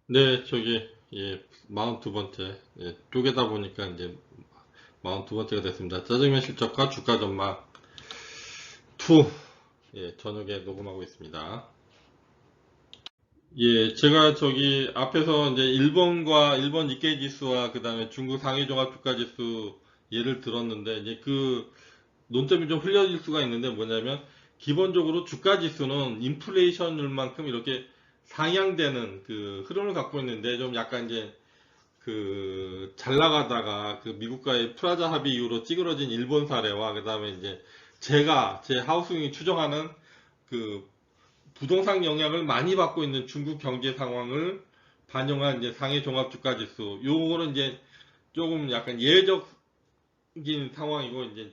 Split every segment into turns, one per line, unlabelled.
네, 저기, 예, 42번째. 예, 쪼개다 보니까 이제 42번째가 됐습니다. 짜장면 실적과 주가 전망 2. 예, 저녁에 녹음하고 있습니다. 예, 제가 저기 앞에서 이제 일본 니케이 지수와 그 다음에 중국 상해 종합 주가 지수 예를 들었는데, 이제 그 논점이 좀 흘려질 수가 있는데 뭐냐면, 기본적으로 주가 지수는 인플레이션율만큼 이렇게 상향되는 그 흐름을 갖고 있는데, 좀 약간 이제 잘 나가다가 그 미국과의 프라자 합의 이후로 찌그러진 일본 사례와 그 다음에 이제 제 하우스윙이 추정하는 그 부동산 영향을 많이 받고 있는 중국 경제 상황을 반영한 이제 상해 종합 주가 지수, 요거는 이제 조금 약간 예외적인 상황이고, 이제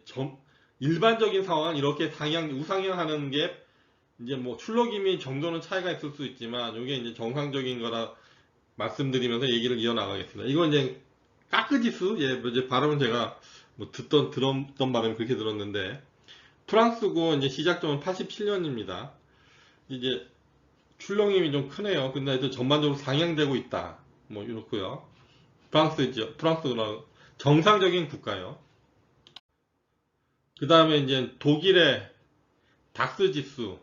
일반적인 상황은 이렇게 우상향하는 게 이제 뭐 출력임이 정도는 차이가 있을 수 있지만, 이게 이제 정상적인 거라 말씀드리면서 얘기를 이어나가겠습니다. 이건 이제 까끄지수, 예, 뭐 이제 발음은 제가 뭐 들었던 발음이 그렇게 들었는데, 프랑스고 이제 시작점은 87년입니다. 이제 출렁임이 좀 크네요. 근데 하여튼 전반적으로 상향되고 있다. 뭐 이렇고요. 프랑스죠. 프랑스가 정상적인 국가요. 그 다음에 이제 독일의 닥스 지수,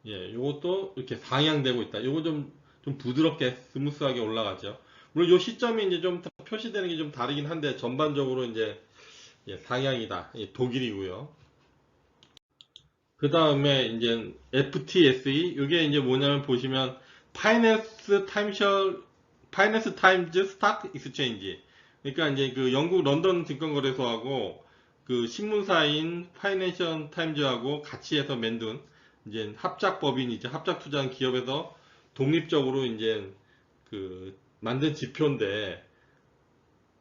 예, 요것도 이렇게 상향되고 있다. 요거 좀 부드럽게 스무스하게 올라가죠. 물론 요 시점이 이제 좀 표시되는 게 좀 다르긴 한데, 전반적으로 이제 예, 상향이다. 예, 독일이고요. 그 다음에 이제 FTSE, 이게 이제 뭐냐면 보시면 파이낸스 타임셜 파이낸스 타임즈 스탁 익스체인지. 그러니까 이제 그 영국 런던 증권거래소하고 그 신문사인 파이낸셜 타임즈하고 같이 해서 만든 이제 합작법인이죠. 합작 투자한 기업에서 독립적으로 이제 그 만든 지표인데,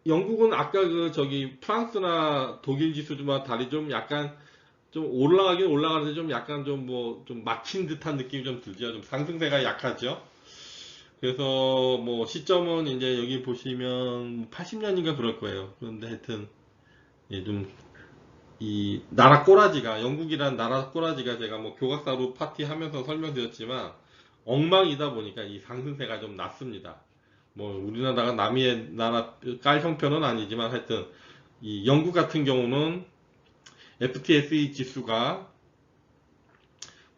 영국은 아까 그 저기 프랑스나 독일 지수와 달리 좀 약간 좀 올라가긴 올라가는데, 좀 약간 좀 뭐 좀 막힌 듯한 느낌이 좀 들죠. 좀 상승세가 약하죠. 그래서 뭐 시점은 이제 여기 보시면 80년인가 그럴 거예요. 그런데 하여튼 예, 좀 이 나라 꼬라지가, 영국이란 나라 꼬라지가 제가 뭐 교과서로 파티하면서 설명드렸지만 엉망이다 보니까 이 상승세가 좀 낮습니다. 뭐 우리나라가 남의 나라 깔 형편은 아니지만, 하여튼 이 영국 같은 경우는 FTSE 지수가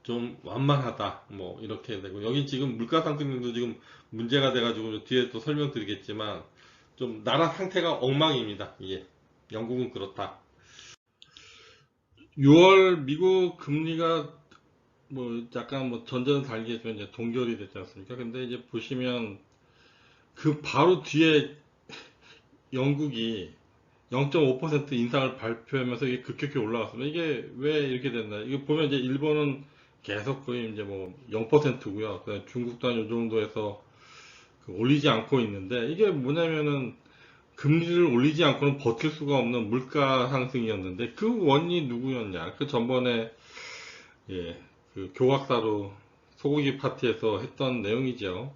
좀 완만하다, 뭐 이렇게 되고, 여기 지금 물가 상승률도 지금 문제가 돼가지고 뒤에 또 설명드리겠지만, 좀 나라 상태가 엉망입니다. 이게 영국은 그렇다. 6월 미국 금리가 뭐 약간 뭐 전제는 달리겠지만 이제 동결이 됐지 않습니까? 근데 이제 보시면 그 바로 뒤에 영국이 0.5% 인상을 발표하면서 이게 급격히 올라갔습니다. 이게 왜 이렇게 됐나? 이거 보면 이제 일본은 계속 거의 이제 뭐 0%고요. 중국도 한 요 정도에서 올리지 않고 있는데, 이게 뭐냐면은 금리를 올리지 않고는 버틸 수가 없는 물가 상승이었는데, 그 원인이 누구였냐? 그 전번에 예, 그 교각사로 소고기 파티에서 했던 내용이죠.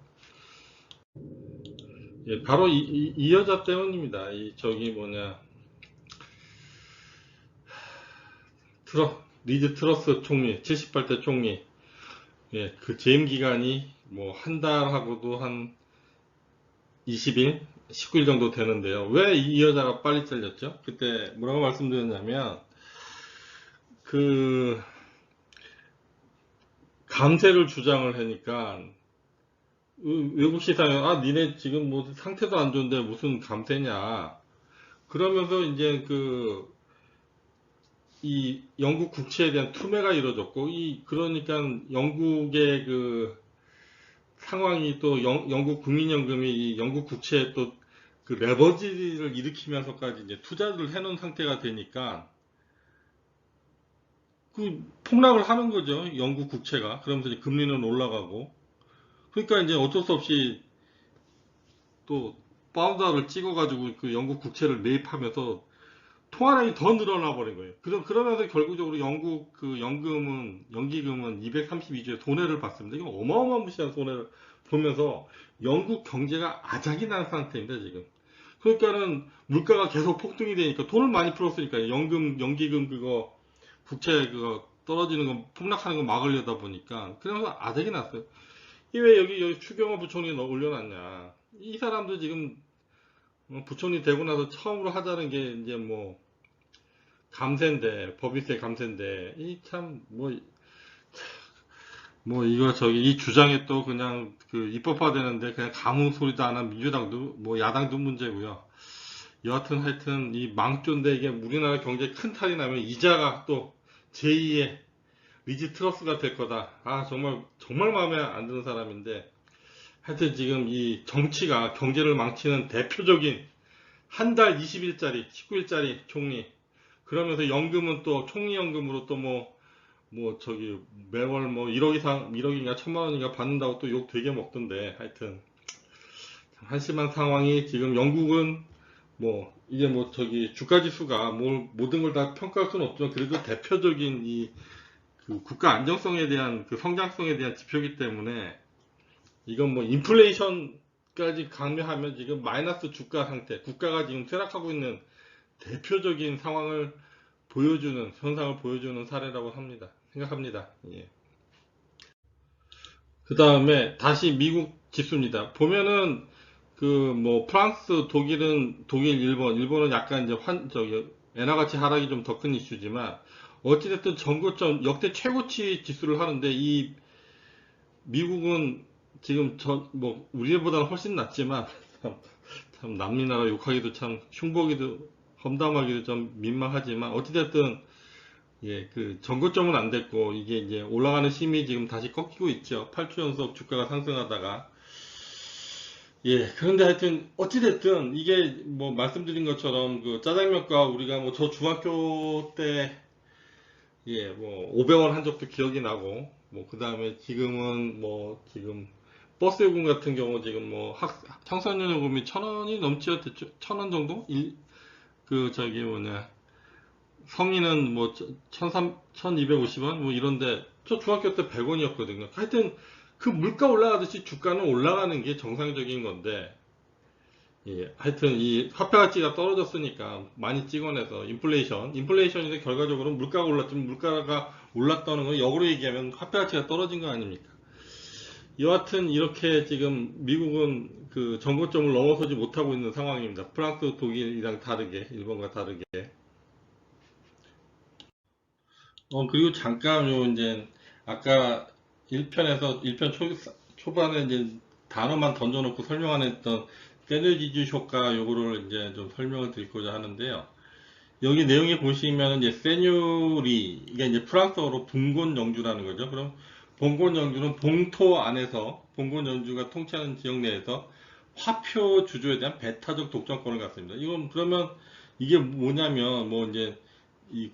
예, 바로 이 여자 때문입니다. 이 저기 뭐냐, 리즈 트러스 총리, 78대 총리. 예, 그 재임 기간이 뭐 한 달하고도 한 20일, 19일 정도 되는데요. 왜 이 여자가 빨리 잘렸죠? 그때 뭐라고 말씀드렸냐면, 그 감세를 주장을 하니까 외국 시장에, 아 니네 지금 뭐 상태도 안 좋은데 무슨 감세냐, 그러면서 이제 이 영국 국채에 대한 투매가 이루어졌고, 그러니까 영국의 그 상황이 또 영국 국민연금이 이 영국 국채에 또 그 레버리지를 일으키면서까지 이제 투자를 해놓은 상태가 되니까 그 폭락을 하는 거죠. 영국 국채가. 그러면서 이제 금리는 올라가고. 그러니까 이제 어쩔 수 없이 또 파우더를 찍어가지고 그 영국 국채를 매입하면서 통화량이 더 늘어나 버린 거예요. 그러면서 결국적으로 영국 그 연기금은 232조의 손해를 봤습니다. 이거 어마어마무시한 손해를 보면서 영국 경제가 아작이 난 상태입니다, 지금. 그러니까는 물가가 계속 폭등이 되니까, 돈을 많이 풀었으니까 연기금 그거, 국채 그거 떨어지는 거, 폭락하는 거 막으려다 보니까, 그래서 아작이 났어요. 왜 여기 추경호 부총리 올려놨냐. 이 사람도 지금 부총리 되고 나서 처음으로 하자는 게 이제 감세인데, 법인세 감세인데, 이 참, 이거 이 주장에 또 그냥 입법화되는데 그냥 아무 소리도 안 한 민주당도, 야당도 문제고요. 여하튼 하여튼 이 망조인데 이게 우리나라 경제에 큰 탈이 나면 이자가 또 제2의 리즈 트러스가 될 거다. 정말 마음에 안 드는 사람인데, 하여튼 지금 이 정치가 경제를 망치는 대표적인 한 달 20일짜리, 19일짜리 총리. 그러면서 연금은 또 총리 연금으로 또 매월 1억 이상, 1억인가 1천만 원인가 받는다고 또 욕 되게 먹던데, 하여튼. 한심한 상황이 지금 영국은 이게 주가 지수가 모든 걸 다 평가할 수는 없지만 그래도 대표적인 국가 안정성에 대한 성장성에 대한 지표이기 때문에 이건 인플레이션까지 강요하면 지금 마이너스 주가 상태, 국가가 지금 쇠락하고 있는 대표적인 상황을 보여주는, 현상을 보여주는 사례라고 생각합니다. 예. 그 다음에 다시 미국 지수입니다. 보면은 프랑스, 독일, 일본은 약간 이제 엔화가치 하락이 좀 더 큰 이슈지만 어찌됐든 전고점 역대 최고치 지수를 하는데 이 미국은 지금 우리보다는 훨씬 낫지만 참 남미나라 욕하기도 참 흉보기도 험담하기도 좀 민망하지만 어찌됐든 예, 전고점은 안 됐고 이게 이제 올라가는 심이 지금 다시 꺾이고 있죠. 8주 연속 주가가 상승하다가 예, 그런데 하여튼 어찌됐든 이게 말씀드린 것처럼 짜장면과 우리가 저 중학교 때 예, 500원 한 적도 기억이 나고, 그 다음에 지금은 지금 버스 요금 같은 경우 지금 청소년 요금이 1,000원이 넘지요. 1,000원 정도? 성인은 1,250원? 이런데, 저 중학교 때 100원이었거든요. 하여튼, 물가 올라가듯이 주가는 올라가는 게 정상적인 건데, 예, 하여튼 이 화폐 가치가 떨어졌으니까 많이 찍어내서 인플레이션인데 결과적으로 물가가 올랐지만 물가가 올랐다는 건 역으로 얘기하면 화폐 가치가 떨어진 거 아닙니까? 여하튼 이렇게 지금 미국은 전고점을 넘어서지 못하고 있는 상황입니다. 프랑스, 독일이랑 다르게, 일본과 다르게. 그리고 잠깐 이제 아까 1편 초반에 이제 단어만 던져놓고 설명 안 했던 세누리즈 효과 요거를 이제 좀 설명을 드리고자 하는데요. 여기 내용에 보시면 이제 세뉴리 이게 이제 프랑스어로 봉건 영주라는 거죠. 그럼 봉건 영주는 봉토 안에서 봉건 영주가 통치하는 지역 내에서 화표 주조에 대한 배타적 독점권을 갖습니다. 이건 그러면 이게 뭐냐면 이제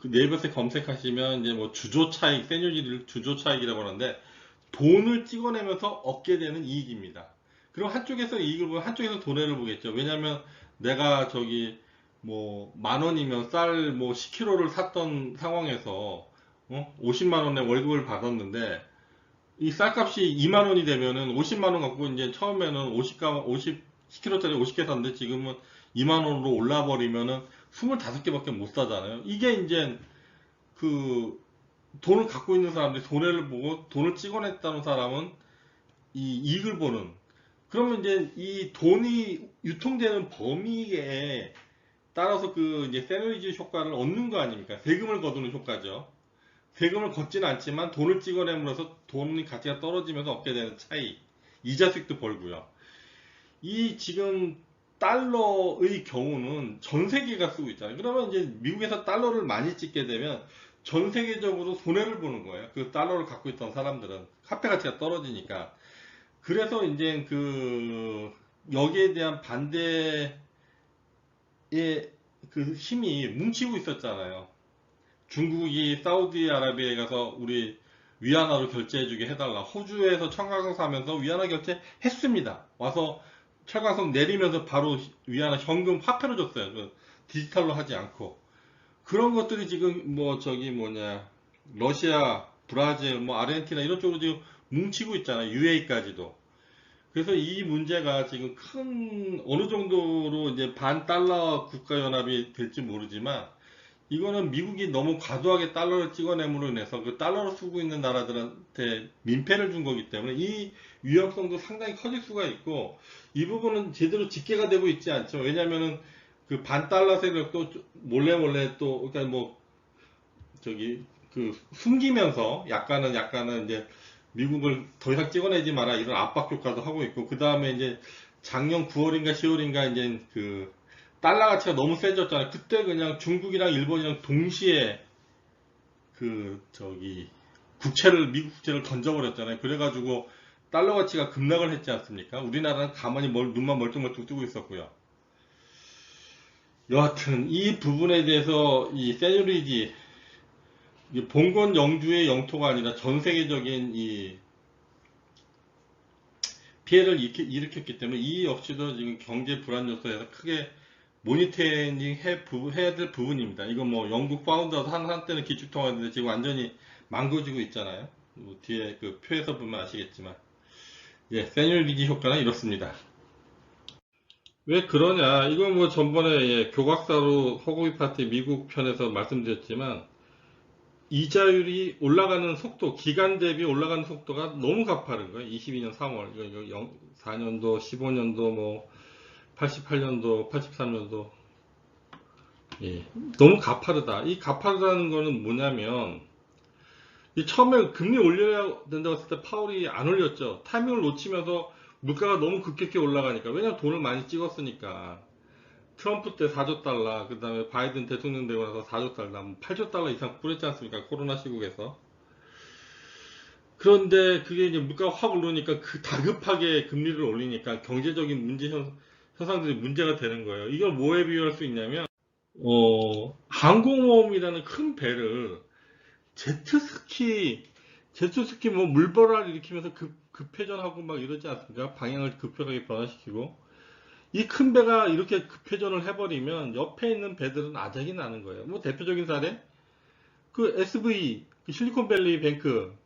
네이버에 검색하시면 이제 주조 차익, 세뉴리를 주조 차익이라고 하는데 돈을 찍어내면서 얻게 되는 이익입니다. 그럼 한쪽에서 이익을 보면 한쪽에서 돈해를 보겠죠. 왜냐면 내가 10,000원이면 쌀 10kg를 샀던 상황에서 50만원의 월급을 받았는데 이 쌀값이 2만원이 되면은 50만원 갖고 이제 처음에는 10kg짜리 50개 샀는데 지금은 2만원으로 올라버리면은 25개밖에 못 사잖아요. 이게 이제 돈을 갖고 있는 사람들이 손해를 보고 돈을 찍어냈다는 사람은 이 이익을 보는. 그러면 이제 이 돈이 유통되는 범위에 따라서 이제 세너리즈 효과를 얻는 거 아닙니까? 세금을 거두는 효과죠. 세금을 걷지는 않지만 돈을 찍어내면서 돈의 가치가 떨어지면서 얻게 되는 차이. 이자 수익도 벌고요. 이 지금 달러의 경우는 전 세계가 쓰고 있잖아요. 그러면 이제 미국에서 달러를 많이 찍게 되면 전 세계적으로 손해를 보는 거예요. 달러를 갖고 있던 사람들은 화폐 가치가 떨어지니까. 그래서 이제 여기에 대한 반대의 힘이 뭉치고 있었잖아요. 중국이 사우디아라비아에 가서 우리 위안화로 결제해주게 해달라. 호주에서 철강성 사면서 위안화 결제했습니다. 와서 철강성 내리면서 바로 위안화 현금 화폐로 줬어요. 디지털로 하지 않고. 그런 것들이 지금 러시아, 브라질, 아르헨티나 이런 쪽으로 지금 뭉치고 있잖아요. UAE까지도. 그래서 이 문제가 지금 어느 정도로 이제 반달러 국가연합이 될지 모르지만 이거는 미국이 너무 과도하게 달러를 찍어냄으로 인해서 그 달러를 쓰고 있는 나라들한테 민폐를 준 거기 때문에 이 위험성도 상당히 커질 수가 있고, 이 부분은 제대로 집계가 되고 있지 않죠. 왜냐면은 그 반달러 세력도 몰래 몰래 또, 그러니까 뭐, 저기, 그 숨기면서 약간은 이제 미국을 더 이상 찍어내지 마라 이런 압박 효과도 하고 있고, 그 다음에 이제 작년 9월인가 10월인가 이제 그 달러 가치가 너무 세졌잖아요. 그때 그냥 중국이랑 일본이랑 동시에 그 저기 미국 국채를 던져버렸잖아요. 그래가지고 달러 가치가 급락을 했지 않습니까? 우리나라는 가만히 눈만 멀뚱멀뚱 뜨고 있었고요. 여하튼 이 부분에 대해서 이 세누리지 봉건 영주의 영토가 아니라 전 세계적인 이 피해를 일으켰기 때문에 이 역시도 지금 경제 불안 요소에서 크게 모니터링 해야 될 부분입니다. 이거 뭐 영국 파운드에서 한때는 기축통화인데 지금 완전히 망가지고 있잖아요. 뭐 뒤에 그 표에서 보면 아시겠지만, 예, 세뉴리티 효과는 이렇습니다. 왜 그러냐? 이거 뭐 전번에 예, 교각사로 허구이 파티 미국 편에서 말씀드렸지만, 이자율이 올라가는 속도, 기간 대비 올라가는 속도가 너무 가파른 거예요. 22년 3월, 4년도, 15년도, 뭐 88년도, 83년도, 예, 너무 가파르다. 이 가파르다는 거는 뭐냐면, 이 처음에 금리 올려야 된다고 했을 때 파월이 안 올렸죠. 타이밍을 놓치면서 물가가 너무 급격히 올라가니까. 왜냐면 돈을 많이 찍었으니까. 트럼프 때 4조 달러, 그 다음에 바이든 대통령 되고 나서 4조 달러, 8조 달러 이상 뿌렸지 않습니까? 코로나 시국에서. 그런데 그게 이제 물가가 확 오르니까 그 다급하게 금리를 올리니까 경제적인 현상들이 문제가 되는 거예요. 이걸 뭐에 비유할 수 있냐면, 항공모험이라는 큰 배를 제트스키 뭐 물보라를 일으키면서 급회전하고 막 이러지 않습니까? 방향을 급격하게 변화시키고. 이 큰 배가 이렇게 급회전을 해버리면 옆에 있는 배들은 아작이 나는 거예요. 뭐 대표적인 사례? 그 SV, 그 실리콘밸리 뱅크.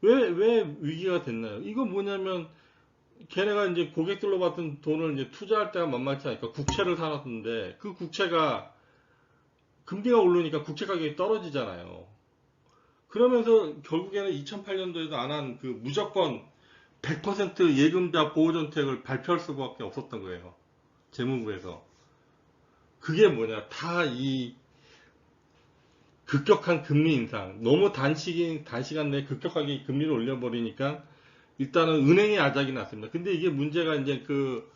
왜 위기가 됐나요? 이거 뭐냐면 걔네가 이제 고객들로 받은 돈을 이제 투자할 때가 만만치 않으니까 국채를 사놨는데 그 국채가 금리가 오르니까 국채 가격이 떨어지잖아요. 그러면서 결국에는 2008년도에도 안 한 그 무조건 100% 예금자 보호정책을 발표할 수밖에 없었던 거예요. 재무부에서. 그게 뭐냐. 다 이 급격한 금리 인상. 너무 단시간 내에 급격하게 금리를 올려버리니까 일단은 은행의 아작이 났습니다. 근데 이게 문제가 이제 그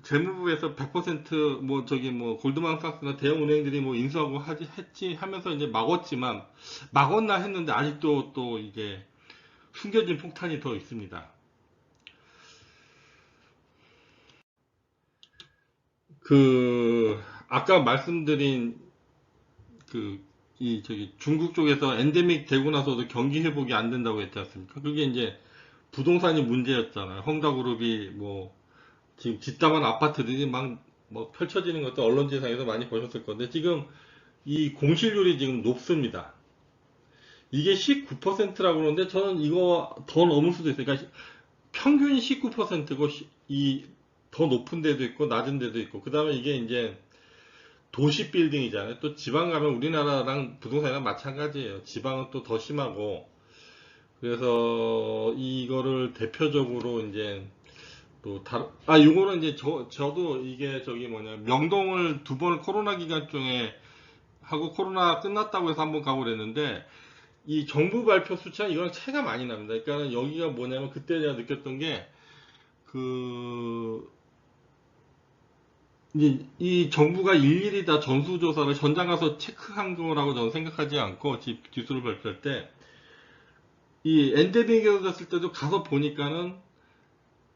재무부에서 100% 저기 골드만삭스나 대형 은행들이 뭐 인수하고 했지 하면서 이제 막았나 했는데 아직도 또 이게 숨겨진 폭탄이 더 있습니다. 아까 말씀드린 중국 쪽에서 엔데믹 되고 나서도 경기 회복이 안 된다고 했지 않습니까? 그게 이제 부동산이 문제였잖아요. 헝다그룹이 지금 뒷담한 아파트들이 펼쳐지는 것도 언론지상에서 많이 보셨을 건데, 지금 이 공실률이 지금 높습니다. 이게 19%라고 그러는데, 저는 이거 더 넘을 수도 있어요. 그러니까 평균이 19%고, 더 높은 데도 있고, 낮은 데도 있고, 그 다음에 이게 이제 도시 빌딩이잖아요. 또 지방 가면 우리나라랑 부동산이랑 마찬가지예요. 지방은 또 더 심하고, 그래서 이거를 대표적으로 이제 요거는 이제 저도 이게 명동을 2번 코로나 기간 중에 하고 코로나 끝났다고 해서 한번 가고 그랬는데, 이 정부 발표 수치랑 이거랑 차이가 많이 납니다. 그러니까 여기가 뭐냐면 그때 제가 느꼈던 게, 이제 이 정부가 일일이 다 전수조사를 현장 가서 체크한 거라고 저는 생각하지 않고, 지수를 발표할 때, 이 엔데믹이 됐을 때도 가서 보니까는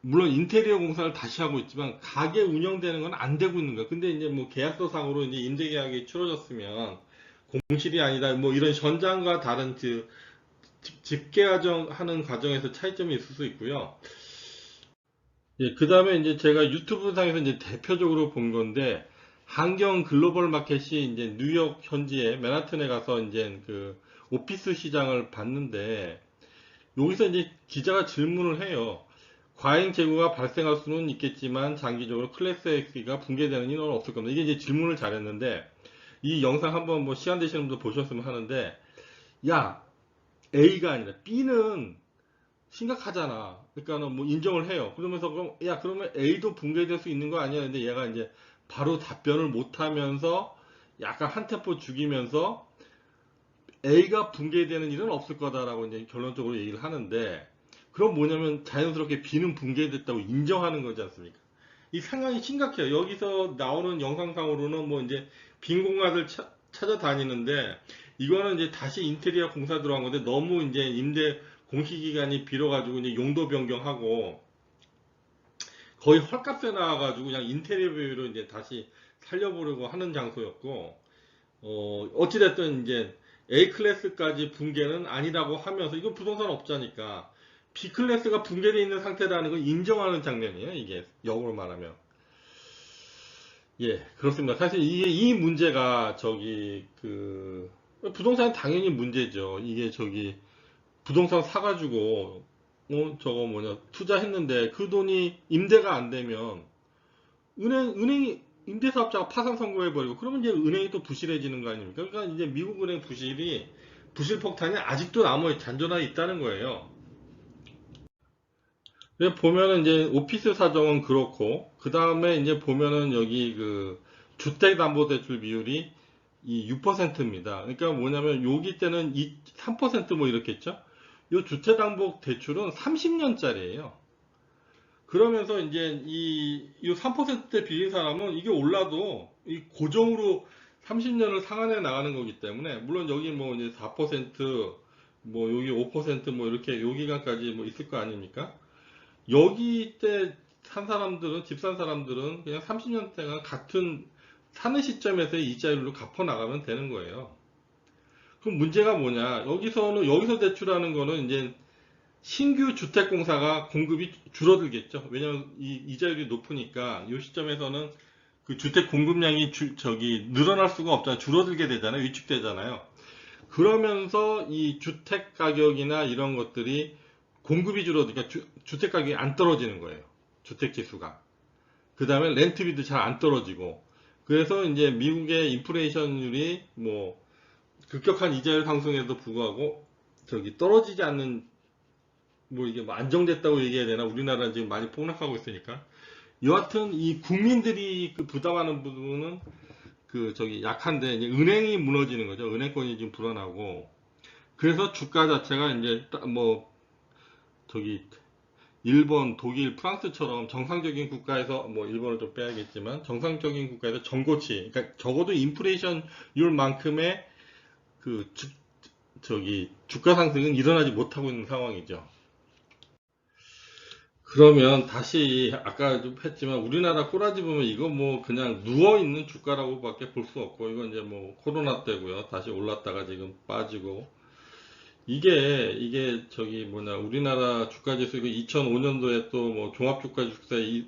물론 인테리어 공사를 다시 하고 있지만 가게 운영되는 건 안 되고 있는 거야. 근데 이제 계약서상으로 이제 임대 계약이 치러졌으면 공실이 아니다 이런 현장과 다른 집계하는 과정에서 차이점이 있을 수 있고요. 예, 그 다음에 이제 제가 유튜브 상에서 이제 대표적으로 본 건데, 한경 글로벌 마켓이 이제 뉴욕 현지에 맨하튼에 가서 이제 오피스 시장을 봤는데, 여기서 이제 기자가 질문을 해요. 과잉 재고가 발생할 수는 있겠지만 장기적으로 클래스 X가 붕괴되는 인원은 없을 겁니다. 이게 이제 질문을 잘했는데, 이 영상 한번 뭐 시간 되시는 분들 보셨으면 하는데, 야, A가 아니라 B는 심각하잖아. 그러니까는 뭐 인정을 해요. 그러면서 그럼 야 그러면 A도 붕괴될 수 있는 거 아니야? 근데 얘가 이제 바로 답변을 못 하면서 약간 한 템포 죽이면서 A가 붕괴되는 일은 없을 거다라고 이제 결론적으로 얘기를 하는데, 그럼 뭐냐면 자연스럽게 B는 붕괴됐다고 인정하는 거지 않습니까? 이 상황이 심각해요. 여기서 나오는 영상상으로는 뭐 이제 빈 공간을 찾아다니는데, 이거는 이제 다시 인테리어 공사 들어간 건데 너무 이제 임대 공시 기간이 빌어가지고 이제 용도 변경하고 거의 헐값에 나와가지고 그냥 인테리어 비로 이제 다시 살려보려고 하는 장소였고, 어찌됐든 이제 A 클래스까지 붕괴는 아니라고 하면서, 이거 부동산 업자니까 B 클래스가 붕괴되어 있는 상태라는 걸 인정하는 장면이에요. 이게 역으로 말하면. 예, 그렇습니다. 사실 이 문제가 부동산은 당연히 문제죠. 이게 부동산 사가지고 저거 뭐냐 투자했는데 그 돈이 임대가 안 되면 은행이 임대사업자가 파산 선고해버리고, 그러면 이제 은행이 또 부실해지는 거 아닙니까? 그러니까 이제 미국 은행 부실 폭탄이 아직도 잔존하게 있다는 거예요. 보면은 이제 오피스 사정은 그렇고, 그 다음에 이제 보면은 여기 주택담보대출 비율이 이 6%입니다. 그러니까 뭐냐면 여기 때는 3%뭐 이렇겠죠? 이 주택담보대출은 30년짜리예요. 그러면서 이제 이 3%대 빌린 사람은 이게 올라도 이 고정으로 30년을 상환해 나가는 거기 때문에, 물론 여기 뭐 이제 4%뭐 여기 5%뭐 이렇게 요 기간까지 뭐 있을 거 아닙니까? 여기 때 산 사람들은, 집 산 사람들은 그냥 30년 동안 같은 사는 시점에서 이자율로 갚아 나가면 되는 거예요. 그럼 문제가 뭐냐? 여기서 대출하는 거는 이제 신규 주택공사가 공급이 줄어들겠죠. 왜냐면 이자율이 높으니까 이 시점에서는 그 주택 공급량이 늘어날 수가 없잖아요. 줄어들게 되잖아요. 위축되잖아요. 그러면서 이 주택 가격이나 이런 것들이 공급이 줄어드니까 주택 가격이 안 떨어지는 거예요. 주택 지수가. 그 다음에 렌트비도 잘 안 떨어지고. 그래서 이제 미국의 인플레이션율이 뭐 급격한 이자율 상승에도 불구하고 떨어지지 않는, 뭐 이게 뭐 안정됐다고 얘기해야 되나? 우리나라는 지금 많이 폭락하고 있으니까. 여하튼 이 국민들이 부담하는 부분은 약한데, 이제 은행이 무너지는 거죠. 은행권이 지금 불어나고. 그래서 주가 자체가 이제 뭐 일본, 독일, 프랑스처럼 정상적인 국가에서, 뭐 일본을 좀 빼야겠지만 정상적인 국가에서 전고치, 그러니까 적어도 인플레이션율만큼의 주가 상승은 일어나지 못하고 있는 상황이죠. 그러면 다시 아까 좀 했지만 우리나라 꼬라지 보면 이거 뭐 그냥 누워있는 주가라고밖에 볼 수 없고, 이건 이제 뭐 코로나 때고요. 다시 올랐다가 지금 빠지고, 이게 우리나라 주가지수, 2005년도에 또 뭐 종합주가지수에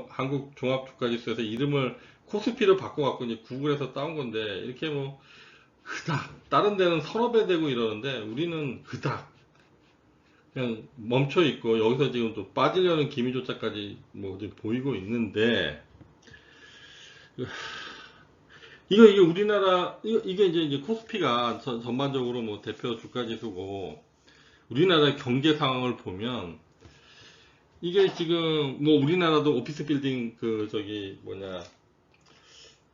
한국 종합주가지수에서 이름을 코스피로 바꿔갖고 이제 구글에서 따온 건데, 이렇게 뭐 그닥 다른 데는 서너 배 되고 이러는데 우리는 그닥 그냥 멈춰 있고, 여기서 지금 또 빠지려는 기미조차까지 뭐 지금 보이고 있는데, 이게 우리나라, 이게 이제 코스피가 전반적으로 뭐 대표 주가 지수고, 우리나라 경제 상황을 보면 이게 지금 뭐 우리나라도 오피스 빌딩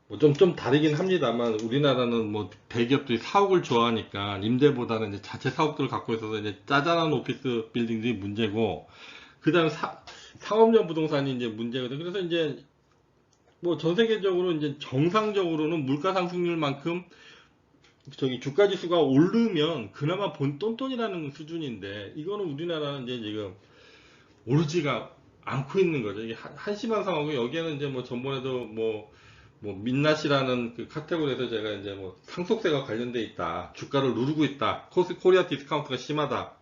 뭐 좀 다르긴 합니다만, 우리나라는 뭐 대기업들이 사옥을 좋아하니까 임대보다는 이제 자체 사옥들을 갖고 있어서 이제 짜잘한 오피스 빌딩들이 문제고, 그 다음 상업용 부동산이 이제 문제거든. 그래서 이제 뭐 전 세계적으로 이제 정상적으로는 물가 상승률만큼 주가 지수가 오르면 그나마 본 똔똔이라는 수준인데, 이거는 우리나라는 이제 지금 오르지가 않고 있는 거죠. 이게 한심한 상황이고, 여기에는 이제 뭐 전번에도 뭐 민낯이라는 그 카테고리에서 제가 이제 뭐 상속세가 관련돼 있다, 주가를 누르고 있다, 코리아 디스카운트가 심하다.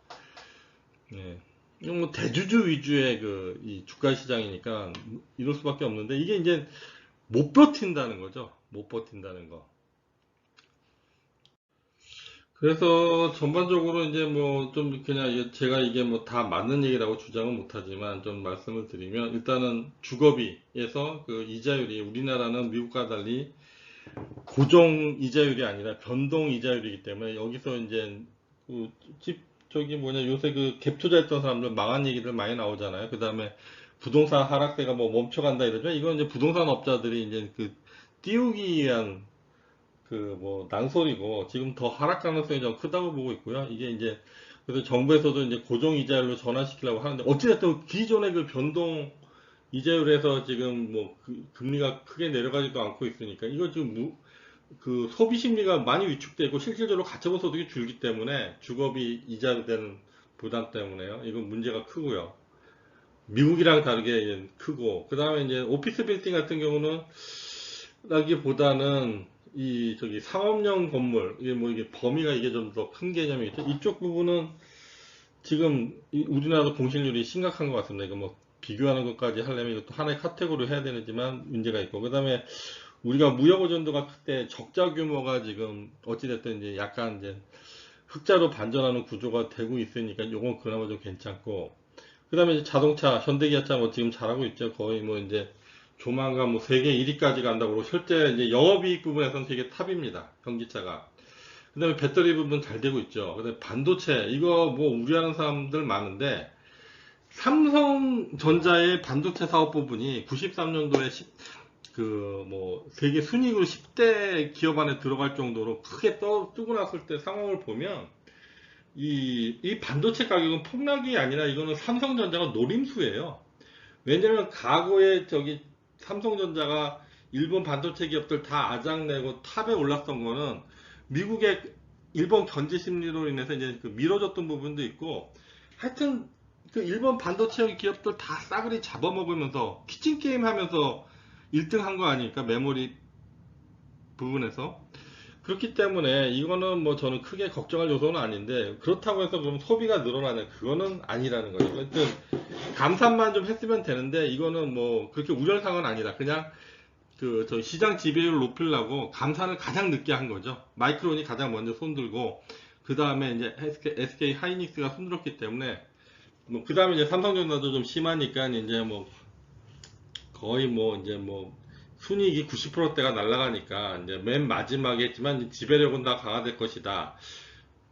예. 이건 뭐 대주주 위주의 이 주가 시장이니까 이럴 수밖에 없는데, 이게 이제 못 버틴다는 거죠. 못 버틴다는 거. 그래서 전반적으로 이제 뭐 좀 그냥 제가 이게 뭐 다 맞는 얘기라고 주장은 못하지만 좀 말씀을 드리면, 일단은 주거비에서 그 이자율이 우리나라는 미국과 달리 고정 이자율이 아니라 변동 이자율이기 때문에 여기서 이제 그 저기 뭐냐 요새 그 갭 투자했던 사람들 망한 얘기들 많이 나오잖아요. 그 다음에 부동산 하락세가 뭐 멈춰간다 이러죠. 이건 이제 부동산 업자들이 이제 그 띄우기 위한 그 뭐 낭설이고 지금 더 하락 가능성이 좀 크다고 보고 있고요. 이게 이제 그래서 정부에서도 이제 고정 이자율로 전환시키려고 하는데 어찌됐든 기존의 그 변동 이자율에서 지금 뭐 금리가 크게 내려가지도 않고 있으니까 이거 지금 그 소비 심리가 많이 위축되고 실질적으로 가처분 소득이 줄기 때문에 주거비 이자로 되는 부담 때문에요. 이건 문제가 크고요. 미국이랑 다르게 크고 그 다음에 이제 오피스 빌딩 같은 경우는 라기보다는 이 저기 상업용 건물 이게 뭐 이게 범위가 이게 좀 더 큰 개념이겠죠. 이쪽 부분은 지금 우리나라도 공실률이 심각한 것 같습니다. 이거 뭐 비교하는 것까지 하려면 이것도 하나의 카테고리로 해야 되지만 문제가 있고 그 다음에 우리가 무역 의존도가 클 때 적자 규모가 지금 어찌됐든 이제 약간 이제 흑자로 반전하는 구조가 되고 있으니까 요건 그나마 좀 괜찮고 그 다음에 이제 자동차 현대기아차 뭐 지금 잘하고 있죠. 거의 뭐 이제 조만간 뭐 세계 1위까지 간다고 그러고 실제 이제 영업이익 부분에서는 세계 탑입니다. 현기차가. 그 다음에 배터리 부분 잘 되고 있죠. 그 다음에 반도체 이거 뭐 우려하는 사람들 많은데 삼성전자의 반도체 사업 부분이 93년도에 그 뭐 세계 순위으로 10대 기업 안에 들어갈 정도로 크게 뜨고 났을 때 상황을 보면 이 반도체 가격은 폭락이 아니라 이거는 삼성전자가 노림수예요. 왜냐면 과거에 저기 삼성전자가 일본 반도체 기업들 다 아작내고 탑에 올랐던 거는 미국의 일본 견제 심리로 인해서 이제 그 미뤄졌던 부분도 있고 하여튼 그 일본 반도체 기업들 다 싸그리 잡아먹으면서 키친 게임 하면서 1등 한 거 아닙니까? 메모리 부분에서. 그렇기 때문에 이거는 뭐 저는 크게 걱정할 요소는 아닌데 그렇다고 해서 그럼 소비가 늘어나냐? 그거는 아니라는 거죠. 하여튼 감산만 좀 했으면 되는데 이거는 뭐 그렇게 우려할 상황은 아니다. 그냥 그 저 시장 지배율을 높이려고 감산을 가장 늦게 한 거죠. 마이크론이 가장 먼저 손들고 그 다음에 이제 SK 하이닉스가 손들었기 때문에 뭐 그 다음에 이제 삼성전자도 좀 심하니까 이제 뭐 거의 뭐 이제 뭐 순이익이 90%대가 날아가니까 이제 맨 마지막에 했지만 지배력은 다 강화될 것이다.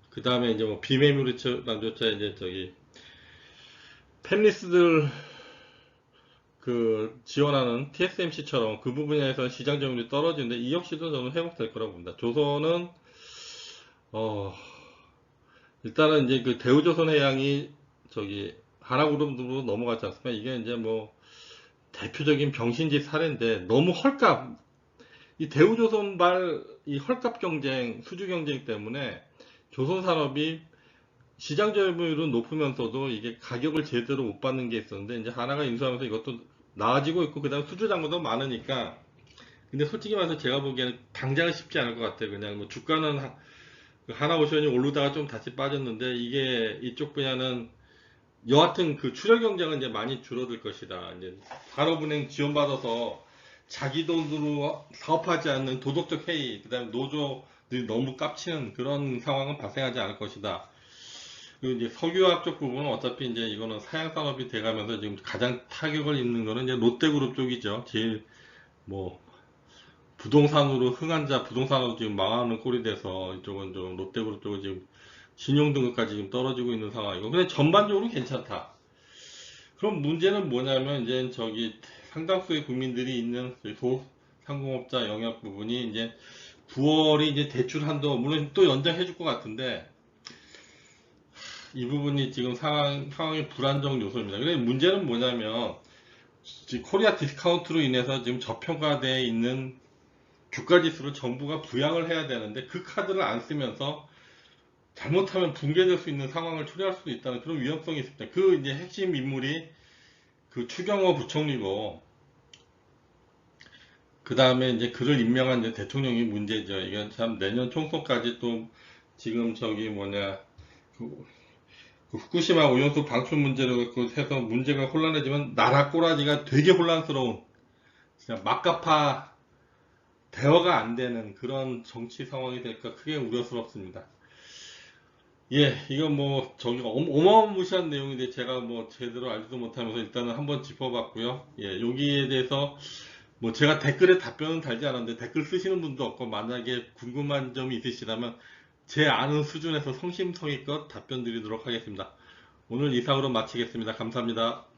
그 다음에 이제 뭐 비메모리조차 이제 저기 팹리스들 그 지원하는 TSMC처럼 그 부분에서 시장 점유율이 떨어지는데 이 역시도 저는 회복될 거라고 봅니다. 조선은 일단은 이제 그 대우조선해양이 저기 하나그룹으로 넘어갔지 않습니까? 이게 이제 뭐 대표적인 병신짓 사례인데 너무 헐값 이 대우조선발 이 헐값 경쟁 수주 경쟁 때문에 조선산업이 시장 점유율은 높으면서도 이게 가격을 제대로 못 받는 게 있었는데 이제 하나가 인수하면서 이것도 나아지고 있고 그다음 수주 잔고도 많으니까 근데 솔직히 말해서 제가 보기에는 당장은 쉽지 않을 것 같아요. 그냥 뭐 주가는 하나오션이 오르다가 좀 다시 빠졌는데 이게 이쪽 분야는 여하튼 그 출혈 경쟁은 이제 많이 줄어들 것이다. 이제 산업은행 지원받아서 자기 돈으로 사업하지 않는 도덕적 해이, 그 다음에 노조들이 너무 깝치는 그런 상황은 발생하지 않을 것이다. 그리고 이제 석유화학 쪽 부분은 어차피 이제 이거는 사양 산업이 돼가면서 지금 가장 타격을 입는 거는 이제 롯데그룹 쪽이죠. 제일 뭐 부동산으로 흥한자 부동산으로 지금 망하는 꼴이 돼서 이쪽은 좀 롯데그룹 쪽은 지금 신용등급까지 지금 떨어지고 있는 상황이고 근데 전반적으로 괜찮다. 그럼 문제는 뭐냐면 이제 저기 상당수의 국민들이 있는 소상공업자 영역 부분이 이제 9월이 이제 대출 한도 물론 또 연장해 줄 것 같은데 이 부분이 지금 상황이 불안정 요소입니다. 근데 문제는 뭐냐면 코리아 디스카운트로 인해서 지금 저평가되어 있는 주가지수를 정부가 부양을 해야 되는데 그 카드를 안 쓰면서 잘못하면 붕괴될 수 있는 상황을 초래할 수도 있다는 그런 위험성이 있습니다. 그 이제 핵심 인물이 그 추경호 부총리고 그 다음에 이제 그를 임명한 이제 대통령이 문제죠. 이게 참 내년 총선까지 또 지금 저기 뭐냐 그 후쿠시마 오염수 방출 문제로 해서 문제가 혼란해지면 나라 꼬라지가 되게 혼란스러운 진짜 막가파 대화가 안 되는 그런 정치 상황이 될까 크게 우려스럽습니다. 예, 이건 뭐 저기 어마무시한 내용인데 제가 뭐 제대로 알지도 못하면서 일단은 한번 짚어봤고요. 예, 여기에 대해서 뭐 제가 댓글에 답변은 달지 않았는데 댓글 쓰시는 분도 없고 만약에 궁금한 점이 있으시다면 제 아는 수준에서 성심성의껏 답변 드리도록 하겠습니다. 오늘 이상으로 마치겠습니다. 감사합니다.